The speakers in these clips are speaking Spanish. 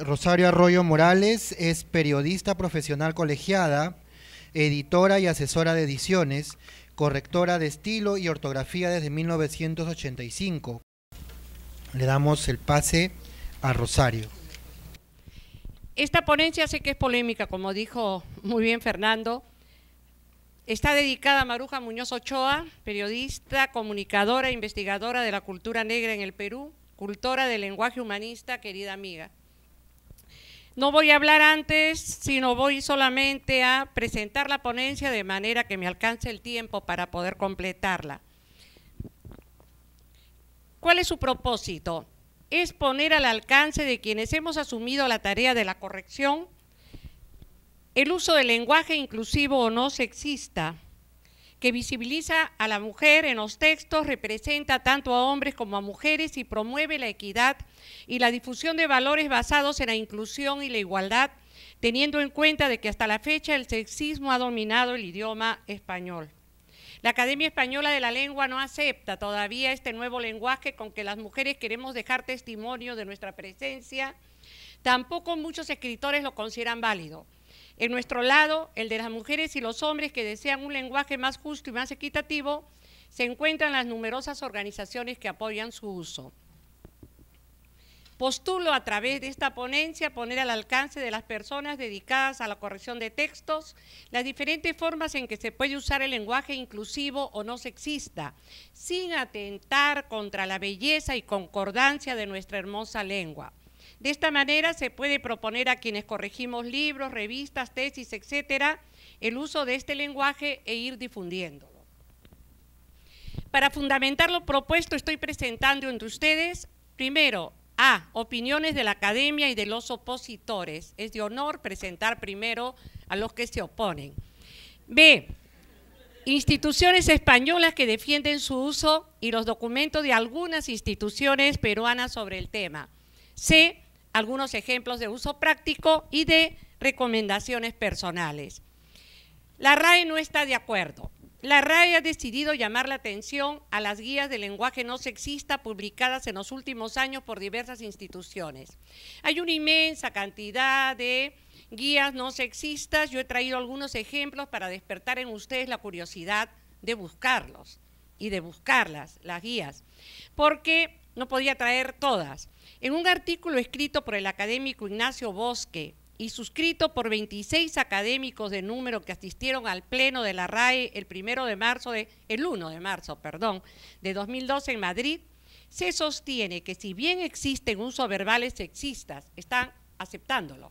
Rosario Arroyo Morales es periodista profesional colegiada, editora y asesora de ediciones, correctora de estilo y ortografía desde 1985. Le damos el pase a Rosario. Esta ponencia sé que es polémica, como dijo muy bien Fernando. Está dedicada a Maruja Muñoz Ochoa, periodista, comunicadora e investigadora de la cultura negra en el Perú, cultora del lenguaje humanista, querida amiga. No voy a hablar antes, sino voy solamente a presentar la ponencia de manera que me alcance el tiempo para poder completarla. ¿Cuál es su propósito? Es poner al alcance de quienes hemos asumido la tarea de la corrección el uso del lenguaje inclusivo o no sexista, que visibiliza a la mujer en los textos, representa tanto a hombres como a mujeres y promueve la equidad y la difusión de valores basados en la inclusión y la igualdad, teniendo en cuenta de que hasta la fecha el sexismo ha dominado el idioma español. La Academia Española de la Lengua no acepta todavía este nuevo lenguaje con que las mujeres queremos dejar testimonio de nuestra presencia. Tampoco muchos escritores lo consideran válido. En nuestro lado, el de las mujeres y los hombres que desean un lenguaje más justo y más equitativo, se encuentran las numerosas organizaciones que apoyan su uso. Postulo a través de esta ponencia poner al alcance de las personas dedicadas a la corrección de textos las diferentes formas en que se puede usar el lenguaje inclusivo o no sexista, sin atentar contra la belleza y concordancia de nuestra hermosa lengua. De esta manera se puede proponer a quienes corregimos libros, revistas, tesis, etcétera, el uso de este lenguaje e ir difundiéndolo. Para fundamentar lo propuesto estoy presentando entre ustedes, primero, A, opiniones de la academia y de los opositores. Es de honor presentar primero a los que se oponen. B, instituciones españolas que defienden su uso y los documentos de algunas instituciones peruanas sobre el tema. C, algunos ejemplos de uso práctico y de recomendaciones personales. La RAE no está de acuerdo. La RAE ha decidido llamar la atención a las guías de lenguaje no sexista publicadas en los últimos años por diversas instituciones. Hay una inmensa cantidad de guías no sexistas. Yo he traído algunos ejemplos para despertar en ustedes la curiosidad de buscarlos y de buscarlas, las guías, porque no podía traer todas. En un artículo escrito por el académico Ignacio Bosque y suscrito por 26 académicos de número que asistieron al pleno de la RAE el 1 de marzo de 2012 en Madrid, se sostiene que si bien existen usos verbales sexistas, están aceptándolo.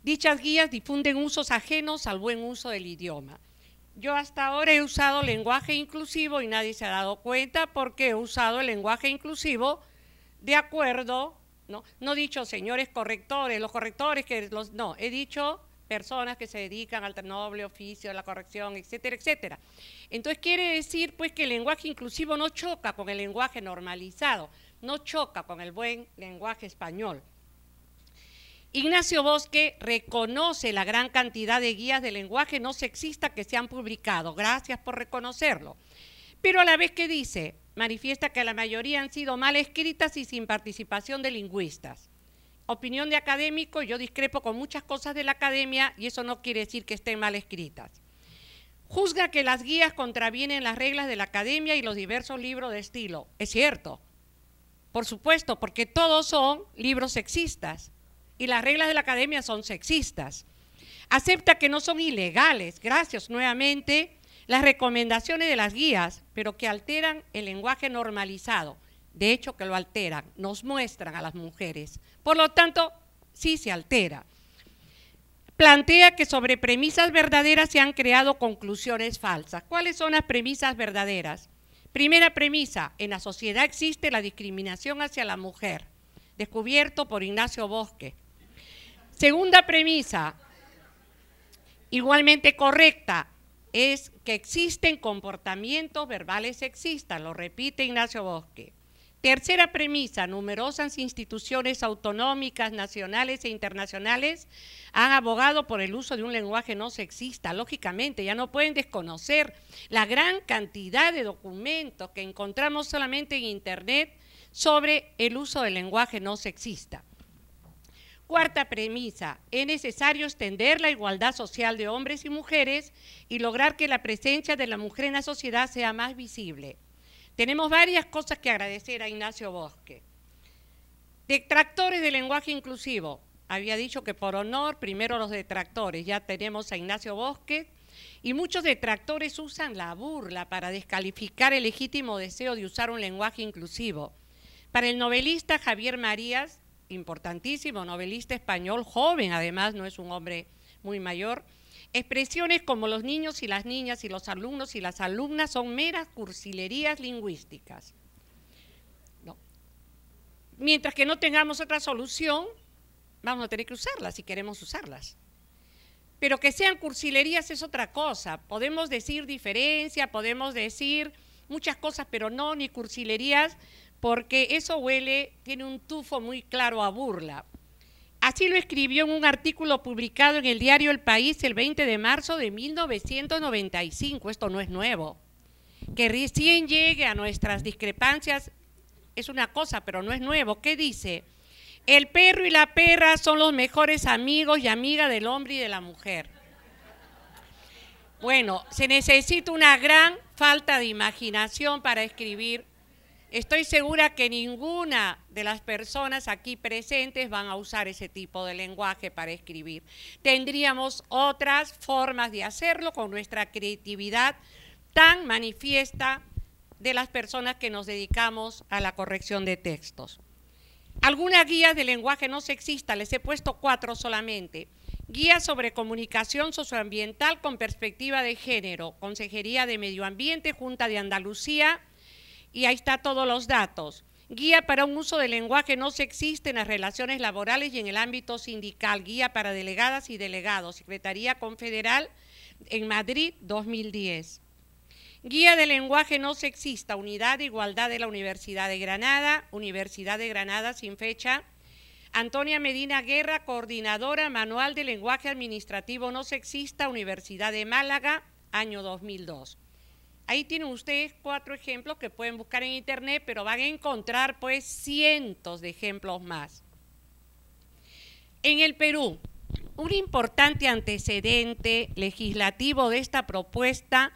Dichas guías difunden usos ajenos al buen uso del idioma. Yo hasta ahora he usado lenguaje inclusivo y nadie se ha dado cuenta porque he usado el lenguaje inclusivo de acuerdo, no he dicho señores correctores, los correctores, no, he dicho personas que se dedican al noble oficio de la corrección, etcétera, etcétera. Entonces quiere decir pues que el lenguaje inclusivo no choca con el lenguaje normalizado, no choca con el buen lenguaje español. Ignacio Bosque reconoce la gran cantidad de guías de lenguaje no sexista que se han publicado, gracias por reconocerlo, pero a la vez que dice, manifiesta que la mayoría han sido mal escritas y sin participación de lingüistas. Opinión de académico, yo discrepo con muchas cosas de la academia y eso no quiere decir que estén mal escritas. Juzga que las guías contravienen las reglas de la academia y los diversos libros de estilo. Es cierto, por supuesto, porque todos son libros sexistas y las reglas de la academia son sexistas. Acepta que no son ilegales, gracias nuevamente, las recomendaciones de las guías, pero que alteran el lenguaje normalizado. De hecho, que lo alteran, nos muestran a las mujeres. Por lo tanto, sí se altera. Plantea que sobre premisas verdaderas se han creado conclusiones falsas. ¿Cuáles son las premisas verdaderas? Primera premisa, en la sociedad existe la discriminación hacia la mujer, descubierto por Ignacio Bosque. Segunda premisa, igualmente correcta, es que existen comportamientos verbales sexistas, lo repite Ignacio Bosque. Tercera premisa, numerosas instituciones autonómicas, nacionales e internacionales han abogado por el uso de un lenguaje no sexista. Lógicamente, ya no pueden desconocer la gran cantidad de documentos que encontramos solamente en Internet sobre el uso del lenguaje no sexista. Cuarta premisa, es necesario extender la igualdad social de hombres y mujeres y lograr que la presencia de la mujer en la sociedad sea más visible. Tenemos varias cosas que agradecer a Ignacio Bosque. Detractores del lenguaje inclusivo. Había dicho que por honor, primero los detractores. Ya tenemos a Ignacio Bosque. Y muchos detractores usan la burla para descalificar el legítimo deseo de usar un lenguaje inclusivo. Para el novelista Javier Marías, importantísimo novelista español, joven además, no es un hombre muy mayor, expresiones como los niños y las niñas y los alumnos y las alumnas son meras cursilerías lingüísticas. No. Mientras que no tengamos otra solución, vamos a tener que usarlas si queremos usarlas. Pero que sean cursilerías es otra cosa. Podemos decir diferencia, podemos decir muchas cosas, pero no ni cursilerías, porque eso huele, tiene un tufo muy claro a burla. Así lo escribió en un artículo publicado en el diario El País el 20 de marzo de 1995. Esto no es nuevo. Que recién llegue a nuestras discrepancias es una cosa, pero no es nuevo. ¿Qué dice? El perro y la perra son los mejores amigos y amigas del hombre y de la mujer. Bueno, se necesita una gran falta de imaginación para escribir. Estoy segura que ninguna de las personas aquí presentes van a usar ese tipo de lenguaje para escribir. Tendríamos otras formas de hacerlo con nuestra creatividad tan manifiesta de las personas que nos dedicamos a la corrección de textos. Algunas guías de lenguaje no sexista, les he puesto 4 solamente. Guía sobre comunicación socioambiental con perspectiva de género, Consejería de Medio Ambiente, Junta de Andalucía, y ahí está todos los datos. Guía para un uso del lenguaje no sexista en las relaciones laborales y en el ámbito sindical. Guía para delegadas y delegados. Secretaría Confederal en Madrid, 2010. Guía de lenguaje no sexista, Unidad de Igualdad de la Universidad de Granada, sin fecha. Antonia Medina Guerra, coordinadora, Manual de Lenguaje Administrativo no sexista, Universidad de Málaga, año 2002. Ahí tienen ustedes 4 ejemplos que pueden buscar en internet, pero van a encontrar pues cientos de ejemplos más. En el Perú, un importante antecedente legislativo de esta propuesta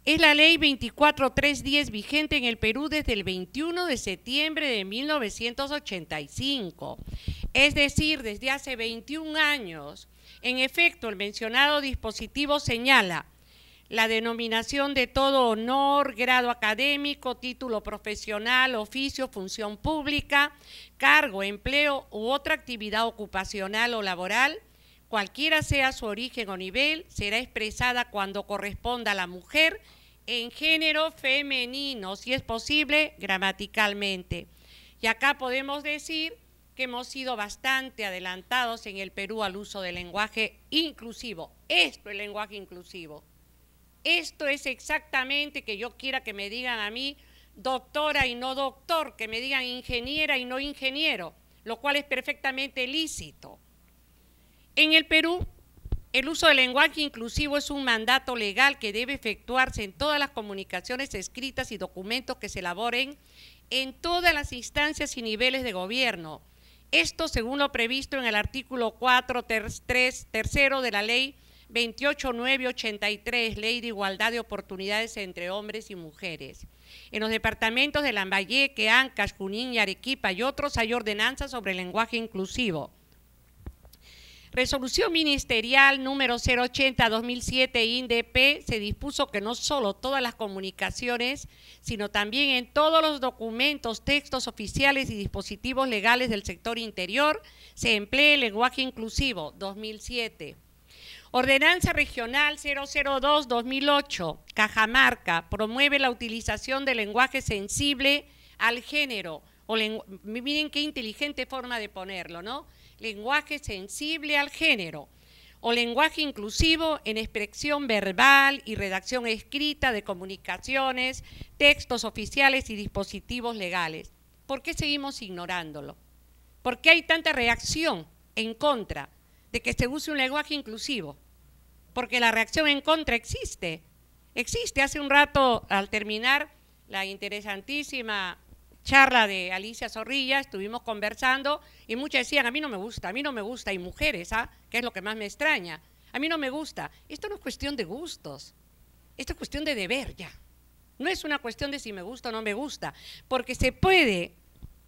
es la ley 24310 vigente en el Perú desde el 21 de septiembre de 1985, es decir, desde hace 21 años. En efecto, el mencionado dispositivo señala la denominación de todo honor, grado académico, título profesional, oficio, función pública, cargo, empleo u otra actividad ocupacional o laboral, cualquiera sea su origen o nivel, será expresada cuando corresponda a la mujer en género femenino, si es posible, gramaticalmente. Y acá podemos decir que hemos sido bastante adelantados en el Perú al uso del lenguaje inclusivo. Esto es lenguaje inclusivo. Esto es exactamente que yo quiera que me digan a mí doctora y no doctor, que me digan ingeniera y no ingeniero, lo cual es perfectamente lícito. En el Perú, el uso del lenguaje inclusivo es un mandato legal que debe efectuarse en todas las comunicaciones escritas y documentos que se elaboren en todas las instancias y niveles de gobierno. Esto según lo previsto en el artículo 4, tercero de la Ley 28983, Ley de Igualdad de Oportunidades entre Hombres y Mujeres. En los departamentos de Lambayeque, Ancash, Junín y Arequipa y otros hay ordenanzas sobre el lenguaje inclusivo. Resolución ministerial número 080-2007 INDP se dispuso que no solo todas las comunicaciones, sino también en todos los documentos, textos oficiales y dispositivos legales del sector interior se emplee el lenguaje inclusivo, 2007. Ordenanza Regional 002-2008, Cajamarca, promueve la utilización del lenguaje sensible al género. Miren qué inteligente forma de ponerlo, ¿no? Lenguaje sensible al género. O lenguaje inclusivo en expresión verbal y redacción escrita de comunicaciones, textos oficiales y dispositivos legales. ¿Por qué seguimos ignorándolo? ¿Por qué hay tanta reacción en contra de que se use un lenguaje inclusivo? Porque la reacción en contra existe. Existe. Hace un rato, al terminar la interesantísima charla de Alicia Zorrilla, estuvimos conversando y muchas decían, a mí no me gusta, y mujeres, que es lo que más me extraña, a mí no me gusta. Esto no es cuestión de gustos, esto es cuestión de deber ya. No es una cuestión de si me gusta o no me gusta, porque se puede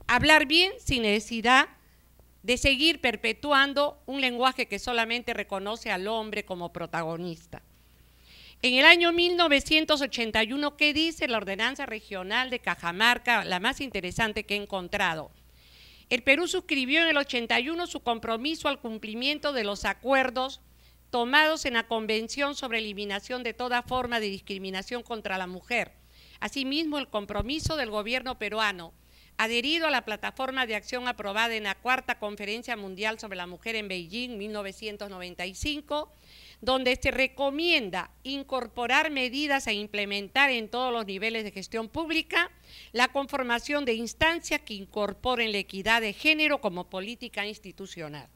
hablar bien sin necesidad de seguir perpetuando un lenguaje que solamente reconoce al hombre como protagonista. En el año 1981, ¿qué dice la ordenanza regional de Cajamarca? La más interesante que he encontrado. El Perú suscribió en el 81 su compromiso al cumplimiento de los acuerdos tomados en la Convención sobre Eliminación de toda forma de discriminación contra la mujer. Asimismo, el compromiso del gobierno peruano, adherido a la plataforma de acción aprobada en la Cuarta Conferencia Mundial sobre la Mujer en Beijing, 1995, donde se recomienda incorporar medidas a implementar en todos los niveles de gestión pública la conformación de instancias que incorporen la equidad de género como política institucional.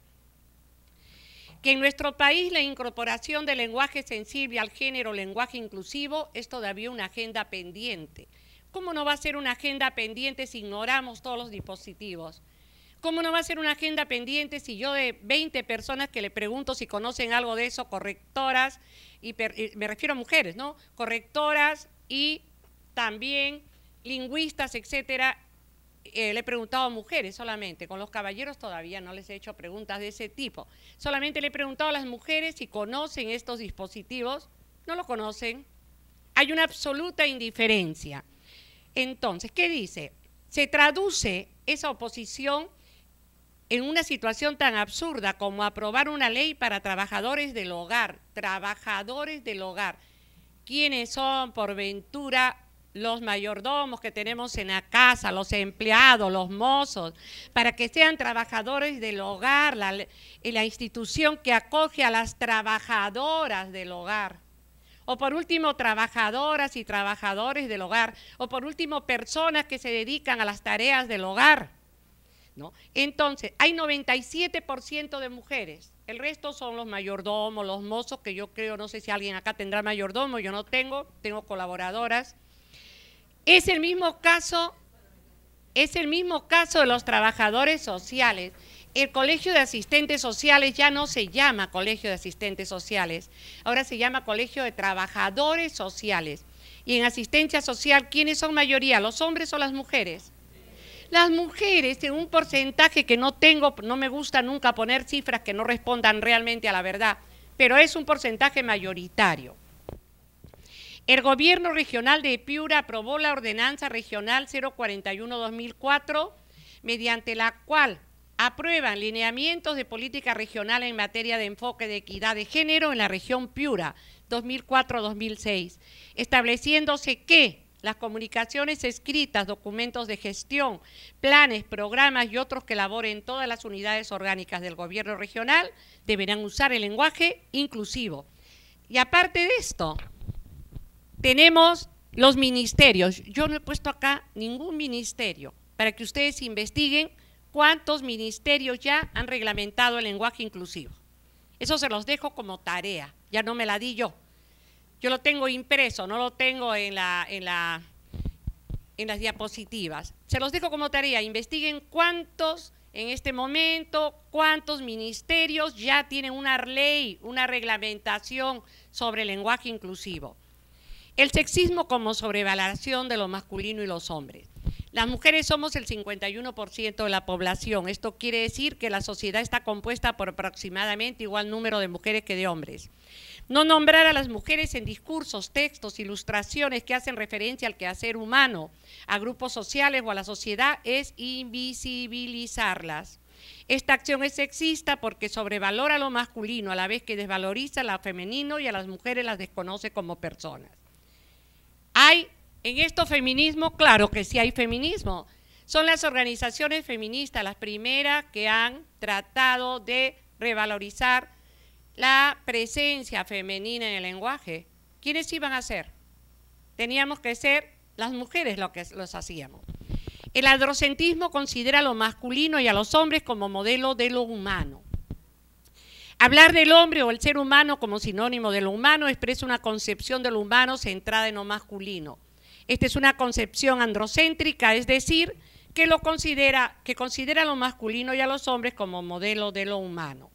Que en nuestro país la incorporación del lenguaje sensible al género, lenguaje inclusivo, es todavía una agenda pendiente. ¿Cómo no va a ser una agenda pendiente si ignoramos todos los dispositivos? ¿Cómo no va a ser una agenda pendiente si yo de 20 personas que le pregunto si conocen algo de eso, correctoras, y me refiero a mujeres, ¿no? Correctoras y también lingüistas, etcétera, le he preguntado a mujeres solamente, con los caballeros todavía no les he hecho preguntas de ese tipo. Solamente le he preguntado a las mujeres si conocen estos dispositivos, no lo conocen. Hay una absoluta indiferencia. Entonces, ¿qué dice? Se traduce esa oposición en una situación tan absurda como aprobar una ley para trabajadores del hogar. Trabajadores del hogar. ¿Quiénes son, por ventura, los mayordomos que tenemos en la casa, los empleados, los mozos, para que sean trabajadores del hogar, la institución que acoge a las trabajadoras del hogar? O por último, trabajadoras y trabajadores del hogar, o por último, personas que se dedican a las tareas del hogar, ¿no? Entonces, hay 97% de mujeres, el resto son los mayordomos, los mozos, que yo creo, no sé si alguien acá tendrá mayordomo, yo no tengo colaboradoras. Es el mismo caso de los trabajadores sociales. El Colegio de Asistentes Sociales ya no se llama Colegio de Asistentes Sociales, ahora se llama Colegio de Trabajadores Sociales. Y en asistencia social, ¿quiénes son mayoría, los hombres o las mujeres? Las mujeres, en un porcentaje que no tengo, no me gusta nunca poner cifras que no respondan realmente a la verdad, pero es un porcentaje mayoritario. El gobierno regional de Piura aprobó la ordenanza regional 041-2004, mediante la cual aprueban lineamientos de política regional en materia de enfoque de equidad de género en la región Piura, 2004-2006, estableciéndose que las comunicaciones escritas, documentos de gestión, planes, programas y otros que elaboren todas las unidades orgánicas del gobierno regional deberán usar el lenguaje inclusivo. Y aparte de esto, tenemos los ministerios. Yo no he puesto acá ningún ministerio para que ustedes investiguen cuántos ministerios ya han reglamentado el lenguaje inclusivo. Eso se los dejo como tarea, ya no me la di yo. Yo lo tengo impreso, no lo tengo en las diapositivas. Se los dejo como tarea, investiguen cuántos en este momento, cuántos ministerios ya tienen una ley, una reglamentación sobre el lenguaje inclusivo. El sexismo como sobrevaloración de lo masculino y los hombres. Las mujeres somos el 51% de la población. Esto quiere decir que la sociedad está compuesta por aproximadamente igual número de mujeres que de hombres. No nombrar a las mujeres en discursos, textos, ilustraciones que hacen referencia al quehacer humano, a grupos sociales o a la sociedad es invisibilizarlas. Esta acción es sexista porque sobrevalora lo masculino a la vez que desvaloriza lo femenino y a las mujeres las desconoce como personas. ¿Hay en esto feminismo? Claro que sí hay feminismo. Son las organizaciones feministas las primeras que han tratado de revalorizar la presencia femenina en el lenguaje. ¿Quiénes iban a ser? Teníamos que ser las mujeres los hacíamos. El androcentrismo considera a lo masculino y a los hombres como modelo de lo humano. Hablar del hombre o el ser humano como sinónimo de lo humano expresa una concepción de lo humano centrada en lo masculino. Esta es una concepción androcéntrica, es decir, que considera a lo masculino y a los hombres como modelo de lo humano.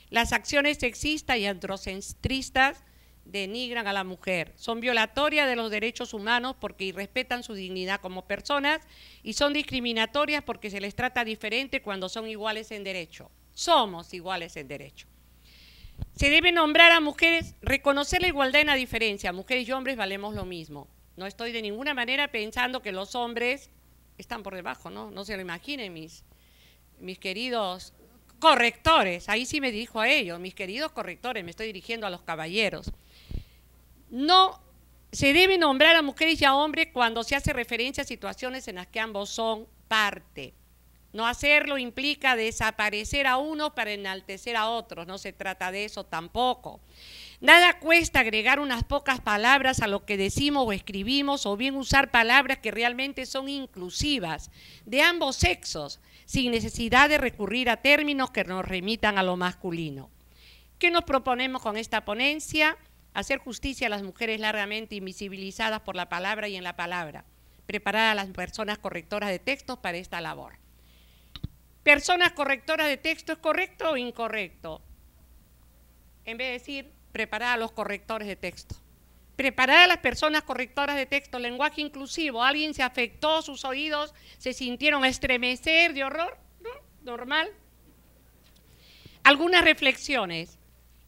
Las acciones sexistas y androcentristas denigran a la mujer, son violatorias de los derechos humanos porque irrespetan su dignidad como personas y son discriminatorias porque se les trata diferente cuando son iguales en derecho. Somos iguales en derecho. Se debe nombrar a mujeres, reconocer la igualdad en la diferencia. Mujeres y hombres valemos lo mismo. No estoy de ninguna manera pensando que los hombres están por debajo, ¿no? No se lo imaginen mis queridos correctores. Ahí sí me dirijo a ellos, mis queridos correctores, me estoy dirigiendo a los caballeros. No se debe nombrar a mujeres y a hombres cuando se hace referencia a situaciones en las que ambos son parte. No hacerlo implica desaparecer a uno para enaltecer a otros, no se trata de eso tampoco. Nada cuesta agregar unas pocas palabras a lo que decimos o escribimos, o bien usar palabras que realmente son inclusivas de ambos sexos, sin necesidad de recurrir a términos que nos remitan a lo masculino. ¿Qué nos proponemos con esta ponencia? Hacer justicia a las mujeres largamente invisibilizadas por la palabra y en la palabra. Preparar a las personas correctoras de textos para esta labor. Personas correctoras de texto, ¿es correcto o incorrecto? En vez de decir, preparar a los correctores de texto. Preparar a las personas correctoras de texto, lenguaje inclusivo. ¿Alguien se afectó, sus oídos se sintieron estremecer de horror? ¿No? ¿Normal? Algunas reflexiones.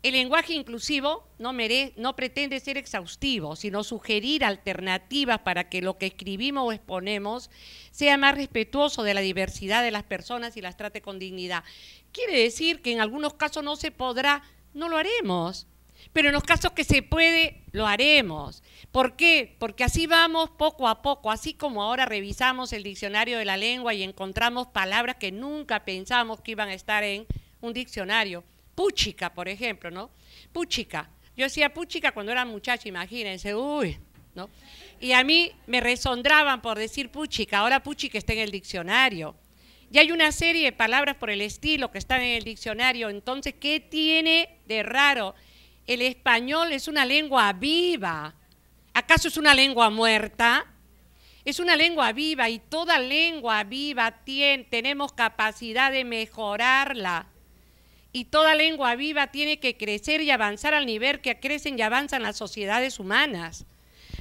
El lenguaje inclusivo no pretende ser exhaustivo, sino sugerir alternativas para que lo que escribimos o exponemos sea más respetuoso de la diversidad de las personas y las trate con dignidad. Quiere decir que en algunos casos no se podrá, no lo haremos, pero en los casos que se puede, lo haremos. ¿Por qué? Porque así vamos poco a poco, así como ahora revisamos el diccionario de la lengua y encontramos palabras que nunca pensamos que iban a estar en un diccionario. Puchica, por ejemplo, ¿no? Puchica. Yo decía puchica cuando era muchacha, imagínense, uy, ¿no? Y a mí me resondraban por decir puchica, ahora puchica está en el diccionario. Y hay una serie de palabras por el estilo que están en el diccionario, entonces, ¿qué tiene de raro? El español es una lengua viva. ¿Acaso es una lengua muerta? Es una lengua viva y toda lengua viva tenemos capacidad de mejorarla. Y toda lengua viva tiene que crecer y avanzar al nivel que crecen y avanzan las sociedades humanas.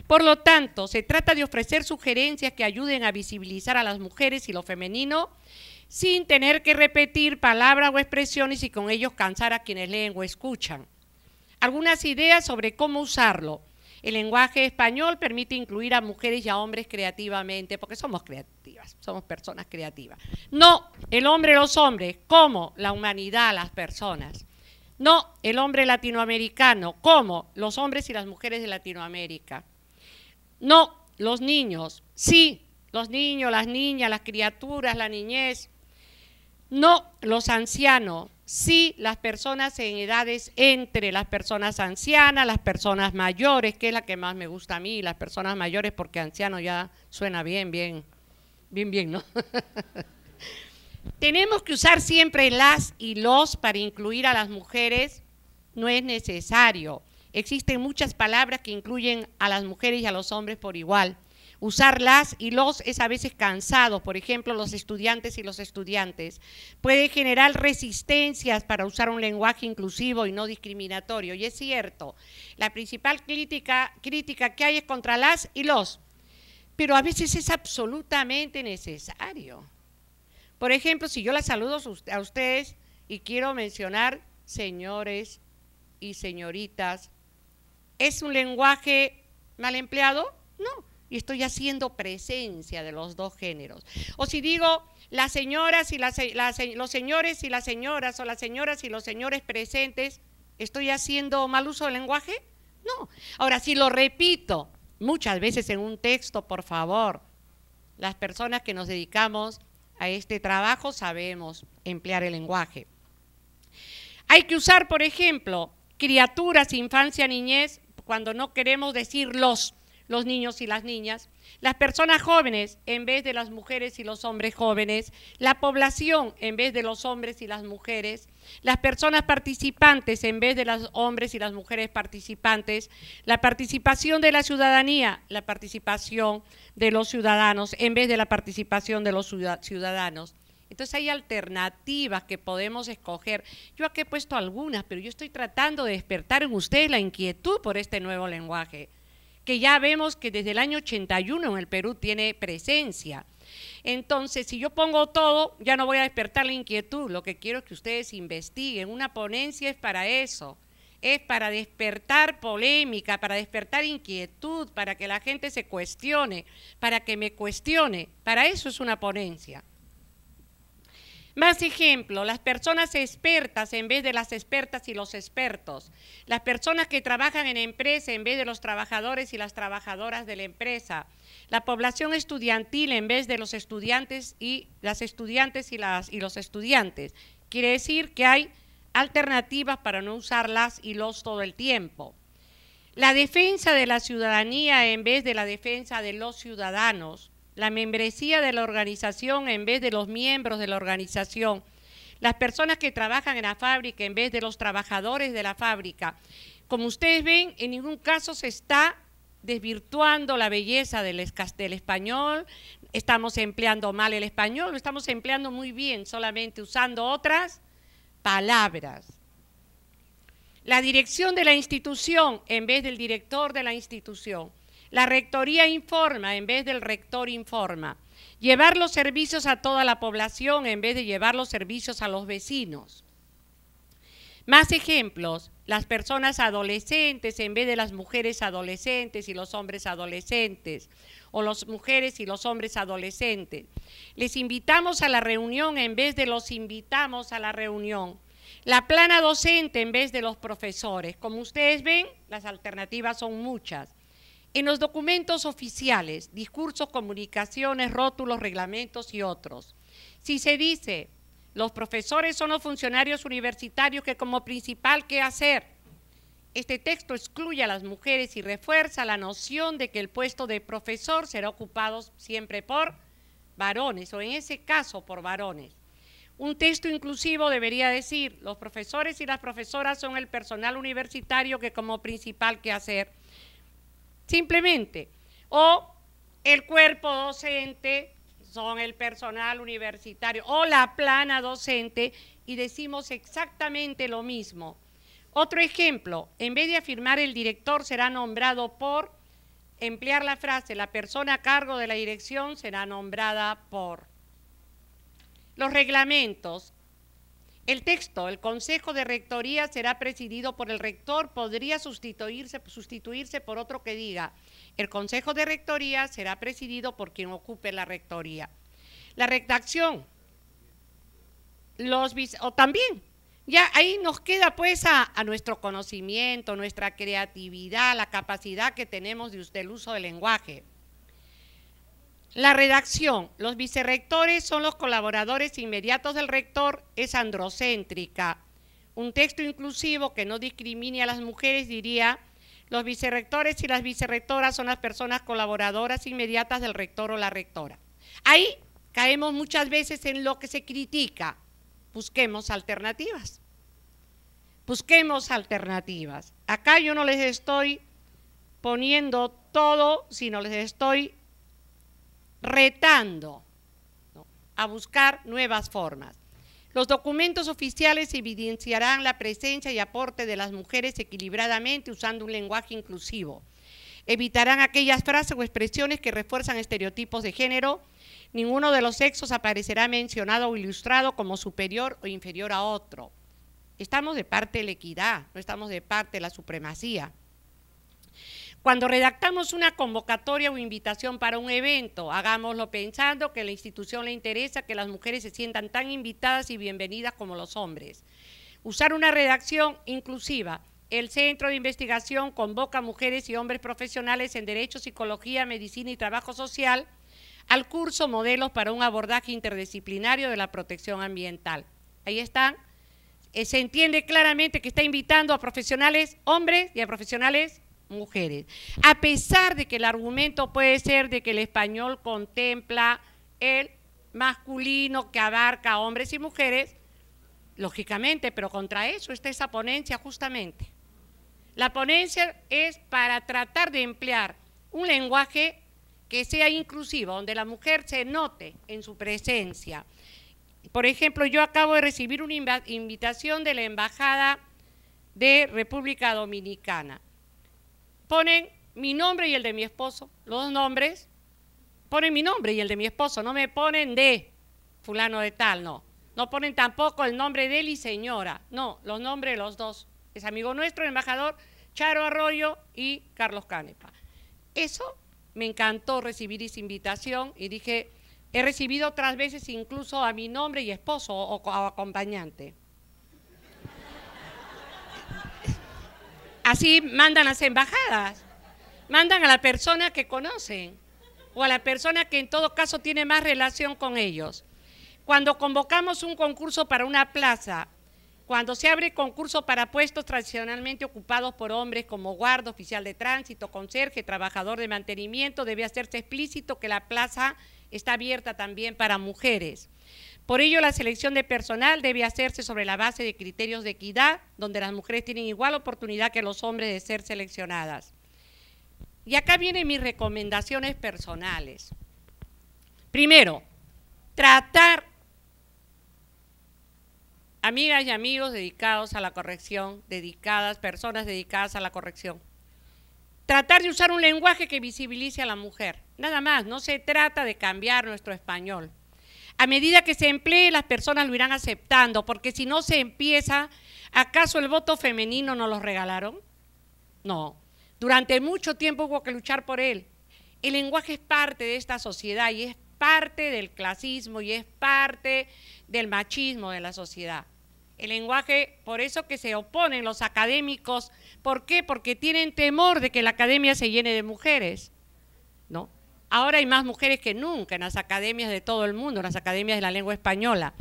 Por lo tanto, se trata de ofrecer sugerencias que ayuden a visibilizar a las mujeres y lo femenino sin tener que repetir palabras o expresiones y con ellos cansar a quienes leen o escuchan. Algunas ideas sobre cómo usarlo. El lenguaje español permite incluir a mujeres y a hombres creativamente, porque somos creativas, somos personas creativas. No el hombre, los hombres, como la humanidad, las personas. No el hombre latinoamericano, como los hombres y las mujeres de Latinoamérica. No los niños, sí, los niños, las niñas, las criaturas, la niñez. No los ancianos, sí las personas en edades entre las personas ancianas, las personas mayores, que es la que más me gusta a mí, las personas mayores, porque anciano ya suena bien, ¿no? Tenemos que usar siempre las y los para incluir a las mujeres, no es necesario. Existen muchas palabras que incluyen a las mujeres y a los hombres por igual. Usar las y los es a veces cansado, por ejemplo, los estudiantes y los estudiantes. Puede generar resistencias para usar un lenguaje inclusivo y no discriminatorio. Y es cierto, la principal crítica que hay es contra las y los, pero a veces es absolutamente necesario. Por ejemplo, si yo las saludo a ustedes y quiero mencionar señores y señoritas, ¿es un lenguaje mal empleado? No. Y estoy haciendo presencia de los dos géneros. O si digo las señoras y los señores y las señoras, o las señoras y los señores presentes, ¿estoy haciendo mal uso del lenguaje? No. Ahora, si lo repito muchas veces en un texto, por favor, las personas que nos dedicamos a este trabajo sabemos emplear el lenguaje. Hay que usar, por ejemplo, criaturas, infancia, niñez, cuando no queremos decir los niños y las niñas, Las personas jóvenes en vez de las mujeres y los hombres jóvenes, la población en vez de los hombres y las mujeres, las personas participantes en vez de los hombres y las mujeres participantes, la participación de la ciudadanía, la participación de los ciudadanos en vez de la participación de los ciudadanos. Entonces hay alternativas que podemos escoger. Yo aquí he puesto algunas, pero yo estoy tratando de despertar en ustedes la inquietud por este nuevo lenguaje, que ya vemos que desde el año 81 en el Perú tiene presencia. Entonces, si yo pongo todo, ya no voy a despertar la inquietud. Lo que quiero es que ustedes investiguen. Una ponencia es para eso, es para despertar polémica, para despertar inquietud, para que la gente se cuestione, para que me cuestione. Para eso es una ponencia. Más ejemplo, las personas expertas en vez de las expertas y los expertos. Las personas que trabajan en empresa en vez de los trabajadores y las trabajadoras de la empresa. La población estudiantil en vez de los estudiantes y las estudiantes y los estudiantes. Quiere decir que hay alternativas para no usar las y los todo el tiempo. La defensa de la ciudadanía en vez de la defensa de los ciudadanos. La membresía de la organización en vez de los miembros de la organización, las personas que trabajan en la fábrica en vez de los trabajadores de la fábrica. Como ustedes ven, en ningún caso se está desvirtuando la belleza del español, estamos empleando mal el español, lo estamos empleando muy bien, solamente usando otras palabras. La dirección de la institución en vez del director de la institución. La rectoría informa en vez del rector informa. Llevar los servicios a toda la población en vez de llevar los servicios a los vecinos. Más ejemplos, las personas adolescentes en vez de las mujeres adolescentes y los hombres adolescentes, o las mujeres y los hombres adolescentes. Les invitamos a la reunión en vez de los invitamos a la reunión. La plana docente en vez de los profesores. Como ustedes ven, las alternativas son muchas. En los documentos oficiales, discursos, comunicaciones, rótulos, reglamentos y otros, si se dice, los profesores son los funcionarios universitarios que como principal, ¿qué hacer? Este texto excluye a las mujeres y refuerza la noción de que el puesto de profesor será ocupado siempre por varones, o en ese caso por varones. Un texto inclusivo debería decir, los profesores y las profesoras son el personal universitario que como principal, ¿qué hacer? Simplemente, o el cuerpo docente son el personal universitario, o la plana docente, y decimos exactamente lo mismo. Otro ejemplo, en vez de afirmar el director será nombrado por, emplear la frase, la persona a cargo de la dirección será nombrada por. Los reglamentos. El texto, el Consejo de Rectoría será presidido por el rector, podría sustituirse por otro que diga, el Consejo de Rectoría será presidido por quien ocupe la rectoría. La redacción, o también, ya ahí nos queda pues a nuestro conocimiento, nuestra creatividad, la capacidad que tenemos del uso del lenguaje. La redacción, los vicerrectores son los colaboradores inmediatos del rector, es androcéntrica. Un texto inclusivo que no discrimine a las mujeres diría, los vicerrectores y las vicerrectoras son las personas colaboradoras inmediatas del rector o la rectora. Ahí caemos muchas veces en lo que se critica. Busquemos alternativas. Busquemos alternativas. Acá yo no les estoy poniendo todo, sino les estoy retando, ¿no?, a buscar nuevas formas. Los documentos oficiales evidenciarán la presencia y aporte de las mujeres equilibradamente usando un lenguaje inclusivo. Evitarán aquellas frases o expresiones que refuerzan estereotipos de género. Ninguno de los sexos aparecerá mencionado o ilustrado como superior o inferior a otro. Estamos de parte de la equidad, no estamos de parte de la supremacía. Cuando redactamos una convocatoria o invitación para un evento, hagámoslo pensando que a la institución le interesa que las mujeres se sientan tan invitadas y bienvenidas como los hombres. Usar una redacción inclusiva. El Centro de Investigación convoca a mujeres y hombres profesionales en Derecho, Psicología, Medicina y Trabajo Social al curso Modelos para un abordaje interdisciplinario de la protección ambiental. Ahí están. Se entiende claramente que está invitando a profesionales hombres y a profesionales mujeres. A pesar de que el argumento puede ser de que el español contempla el masculino que abarca a hombres y mujeres, lógicamente, pero contra eso está esa ponencia justamente. La ponencia es para tratar de emplear un lenguaje que sea inclusivo, donde la mujer se note en su presencia. Por ejemplo, yo acabo de recibir una invitación de la Embajada de República Dominicana. Ponen mi nombre y el de mi esposo, los dos nombres, ponen mi nombre y el de mi esposo, no me ponen de fulano de tal, no. No ponen tampoco el nombre de él y señora, no, los nombres de los dos. Es amigo nuestro, el embajador Charo Arroyo y Carlos Canepa. Eso me encantó recibir esa invitación y dije, he recibido otras veces incluso a mi nombre y esposo o acompañante. Así mandan las embajadas, mandan a la persona que conocen o a la persona que en todo caso tiene más relación con ellos. Cuando convocamos un concurso para una plaza, cuando se abre concurso para puestos tradicionalmente ocupados por hombres como guarda, oficial de tránsito, conserje, trabajador de mantenimiento, debe hacerse explícito que la plaza está abierta también para mujeres. Por ello, la selección de personal debe hacerse sobre la base de criterios de equidad, donde las mujeres tienen igual oportunidad que los hombres de ser seleccionadas. Y acá vienen mis recomendaciones personales. Primero, tratar, amigas y amigos dedicados a la corrección, personas dedicadas a la corrección, tratar de usar un lenguaje que visibilice a la mujer. Nada más, no se trata de cambiar nuestro español. A medida que se emplee, las personas lo irán aceptando, porque si no se empieza, ¿acaso el voto femenino nos lo regalaron? No. Durante mucho tiempo hubo que luchar por él. El lenguaje es parte de esta sociedad y es parte del clasismo y es parte del machismo de la sociedad. El lenguaje, por eso que se oponen los académicos. ¿Por qué? Porque tienen temor de que la academia se llene de mujeres, ¿no? Ahora hay más mujeres que nunca en las academias de todo el mundo, en las academias de la lengua española.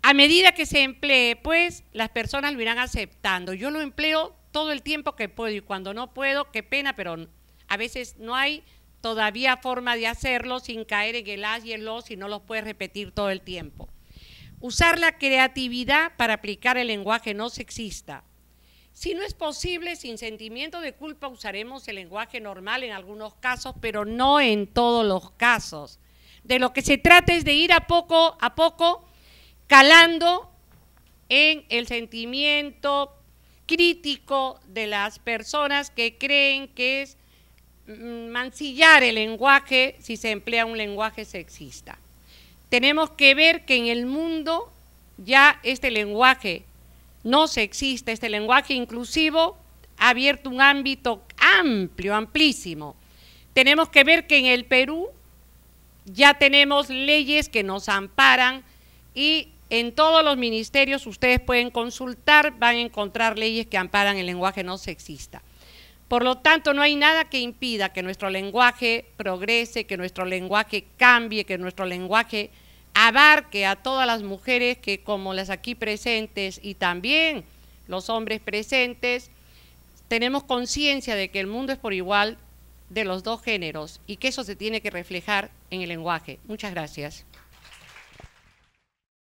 A medida que se emplee, pues, las personas lo irán aceptando. Yo lo empleo todo el tiempo que puedo y cuando no puedo, qué pena, pero a veces no hay todavía forma de hacerlo sin caer en el as y el los y no los puedes repetir todo el tiempo. Usar la creatividad para aplicar el lenguaje no sexista. Si no es posible, sin sentimiento de culpa, usaremos el lenguaje normal en algunos casos, pero no en todos los casos. De lo que se trata es de ir a poco calando en el sentimiento crítico de las personas que creen que es mancillar el lenguaje si se emplea un lenguaje sexista. Tenemos que ver que en el mundo ya este lenguaje no sexista, este lenguaje inclusivo ha abierto un ámbito amplio, amplísimo. Tenemos que ver que en el Perú ya tenemos leyes que nos amparan y en todos los ministerios ustedes pueden consultar, van a encontrar leyes que amparan el lenguaje no sexista. Por lo tanto, no hay nada que impida que nuestro lenguaje progrese, que nuestro lenguaje cambie, que nuestro lenguaje abarque a todas las mujeres que, como las aquí presentes y también los hombres presentes, tenemos conciencia de que el mundo es por igual de los dos géneros y que eso se tiene que reflejar en el lenguaje. Muchas gracias.